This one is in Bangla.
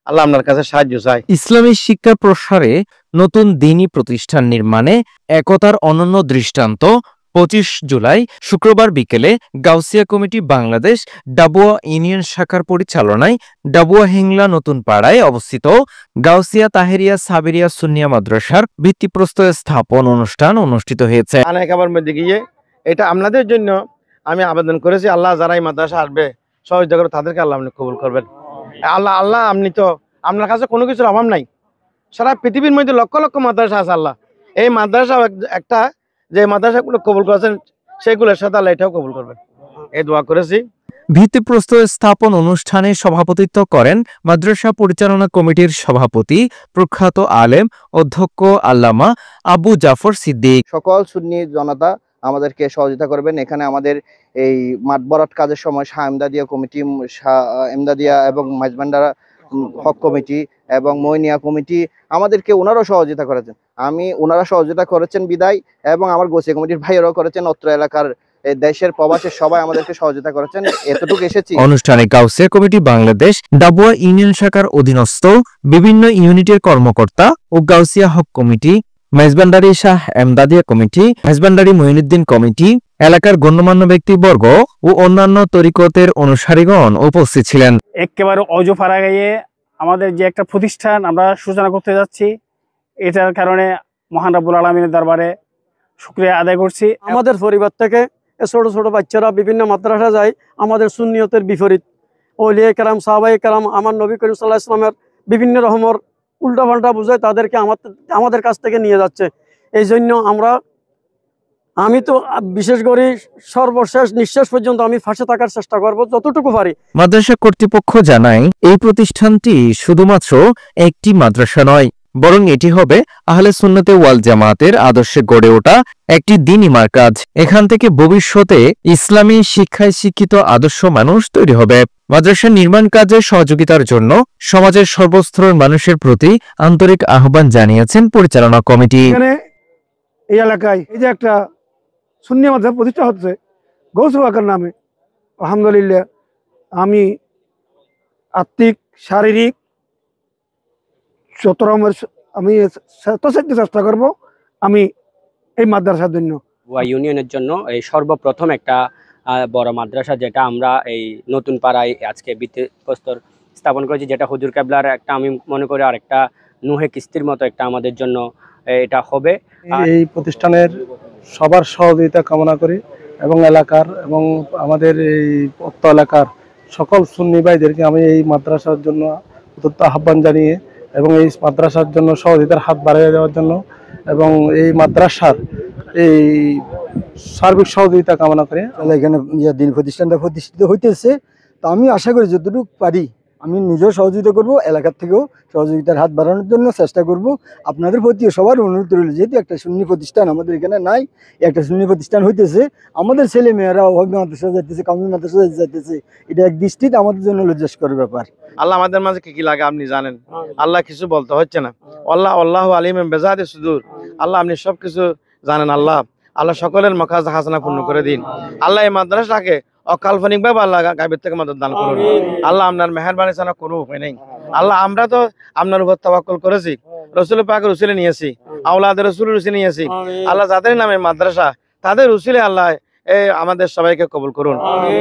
আল্লাহ আপনার কাছে সাহায্য চাই। ইসলামী শিক্ষা প্রসারে নতুন দ্বীনি প্রতিষ্ঠান নির্মাণে একতার অনন্য দৃষ্টান্ত। 25 জুলাই শুক্রবার বিকেলে গাউসিয়া কমিটি বাংলাদেশ ডাবুয়া ইউনিয়ন শাখার পরিচালনায় ডাবুয়া হিংলা নতুন পাড়ায় অবস্থিত গাউসিয়া তাহেরিয়া সাবেরিয়া সুন্নিয়া মাদ্রাসার ভিত্তিপ্রস্তর স্থাপন অনুষ্ঠান অনুষ্ঠিত হয়েছে। অনেক আবার মধ্যে গিয়ে এটা আপনাদের জন্য আমি আবেদন করেছি, আল্লাহ যারা এই মাদ্রাসা আসবে সহযোগিতা করে তাদেরকে আল্লাহ আপনি কবুল করবেন। আল্লাহ আপনি তো আপনার কাছে কোনো কিছুর অভাব নাই। সারা পৃথিবীর মধ্যে লক্ষ লক্ষ মাদ্রাসা আছে, আল্লাহ এই মাদ্রাসা একটা যে মাদ্রাসাগুলো কবুল করেছেন সেগুলোর সাথে আল্লাহ এটাও কবুল করবেন, এই দোয়া করেছি। ভিত্তিপ্রস্তর স্থাপন অনুষ্ঠানে সভাপতিত্ব করেন মাদ্রাসা পরিচালনা কমিটির সভাপতি প্রখ্যাত আলেম অধ্যক্ষ আল্লামা আবু জাফর সিদ্দিক। সকল সুন্নি জনতা আমাদেরকে সহযোগিতা করবেন। এখানে আমাদের এই মাঠ ভরাট কাজের সময় শাহ এমদাদিয়া কমিটি, এমদাদিয়া এবং মাঝবান্ডারা হক কমিটি এবং মইনিয়া কমিটি আমাদেরকে ওনারাও সহযোগিতা করেছেন। ওনারা সহযোগিতা করেছেন বিদায় এবং আমার গোসিয়া কমিটির ভাইয়েরাও করেছেন, অত্র এলাকার দেশের প্রবাসের সবাই আমাদেরকে সহযোগিতা করেছেন। এতটুকু এসেছি। অনুষ্ঠানে গাউসিয়া কমিটি বাংলাদেশ ডাবুয়া ইউনিয়ন শাখার অধীনস্থ বিভিন্ন ইউনিটের কর্মকর্তা ও Gausia Haq committee, Maijbhandari Shah Emdadia committee, Maijbhandari Moinuddin committee, এলাকার গণ্যমান্য ব্যক্তিবর্গ ও অন্যান্য তরিকতের অনুসারীগণ উপস্থিত ছিলেন। একেবারে অজপাড়া গাইয়ে আমাদের যে একটা প্রতিষ্ঠান আমরা সূচনা করতে যাচ্ছি, এটার কারণে মহান রাব্বুল আলামিনের দরবারে শুকরিয়া আদায় করছি। আমাদের পরিবার থেকে ছোট ছোট বাচ্চারা বিভিন্ন মাদ্রাসা যায়, আমাদের সুন্নিয়তের বিপরীত ওলিয়ে কেরাম সাহাবায়ে কেরাম আমার নবী করিম সাল্লাল্লাহু আলাইহি ওয়াসাল্লামের বিভিন্ন রকমের উল্টাপাল্টা বুঝায় তাদেরকে আমাদের কাছ থেকে নিয়ে যাচ্ছে। এই জন্য আমি তো বিশেষ করে সর্বশেষ নিঃশ্বাস পর্যন্ত আমি ফাঁসে থাকার চেষ্টা করব যতটুকু পারি। মাদ্রাসা কর্তৃপক্ষ জানায় এই প্রতিষ্ঠানটি শুধুমাত্র একটি মাদ্রাসা নয়, বরং এটি হবে আহলে সুন্নতে ওয়াল জামাতের আদর্শে গড়ে ওঠা একটি দ্বীনি মারকাজ। এখান থেকে ভবিষ্যতে ইসলামী শিক্ষায় শিক্ষিত আদর্শ মানুষ তৈরি হবে। মাদ্রাসা নির্মাণ কাজে সহযোগিতার জন্য সমাজের সর্বস্তরের মানুষের প্রতি আন্তরিক আহ্বান জানিয়েছেন পরিচালনা কমিটি। এই এলাকায় এই যে একটা সুন্নি মাদ্রাসা প্রতিষ্ঠা হচ্ছে গৌসুল পাকের নামে, আলহামদুলিল্লাহ আমি আত্মিক শারীরিক যত রকমের আমি চেষ্টা করব আমি এই মাদ্রাসার জন্য, ইউনিয়নের জন্য এই সর্বপ্রথম একটা বড় মাদ্রাসা যেটা আমরা এই নতুন পাড়ায় আজকে ভিত্তিপ্রস্তর স্থাপন করেছি, যেটা হুজুর কেবলার একটা আমি মনে করি আর একটা নুহে কিস্তির মতো একটা আমাদের জন্য এটা হবে। এই প্রতিষ্ঠানের সবার সহযোগিতা কামনা করি এবং এলাকার এবং আমাদের এই উক্ত এলাকার সকল সুন্নি ভাইদেরকে আমি এই মাদ্রাসার জন্য আহ্বান জানিয়ে এবং এই মাদ্রাসার জন্য সহযোগিতার হাত বাড়িয়ে দেওয়ার জন্য এবং এই মাদ্রাসার এই সার্বিক সহযোগিতা কামনা করে এখানে দিন প্রতিষ্ঠানটা প্রতিষ্ঠিত হইতেছে। তো আমি আশা করি যতটুকু পারি আমি নিজেও সহযোগিতা করব, এলাকার থেকেও সহযোগিতার হাত বাড়ানোর জন্য চেষ্টা করব। আপনাদের প্রতিও সবার অনুরোধ রইল, যেহেতু একটা সুন্নি প্রতিষ্ঠান আমাদের এখানে নাই, একটা সুন্নি প্রতিষ্ঠান হইতেছে, আমাদের ছেলে মেয়েরাও হক মাদ্রাসা যাইতেছে, কামি মাদ্রাসা যাইতেছে, এটা এক দৃষ্টিতে আমাদের জন্য লজ্জাস্কর ব্যাপার। আল্লাহ আমাদের মাঝে কি লাগে আপনি জানেন, আল্লাহ কিছু বলতে হচ্ছে না। আল্লাহু আলিম বেজাতে সুদূর, আল্লাহ আপনি সবকিছু জানেন। আল্লাহ সকলের মাকাজ হাসানা পূর্ণ করে দিন। আল্লাহ এই মাদ্রাসাকে অকাল্পনিক ভাবে আল্লাহ গায়বের থেকে মদদ দান করুন। আল্লাহ আপনার মেহেরবানি ছাড়া কোনো উপায় নেই। আল্লাহ আমরা তো আপনার উপর তাওয়াক্কুল করেছি, রসুল পাকের উসিলে নিয়েছি, আওলাদের রসুলের উসিলে নিয়েছি। আল্লাহ যাদের নামে মাদ্রাসা তাদের উসিলে আল্লাহ আমাদের সবাইকে কবুল করুন।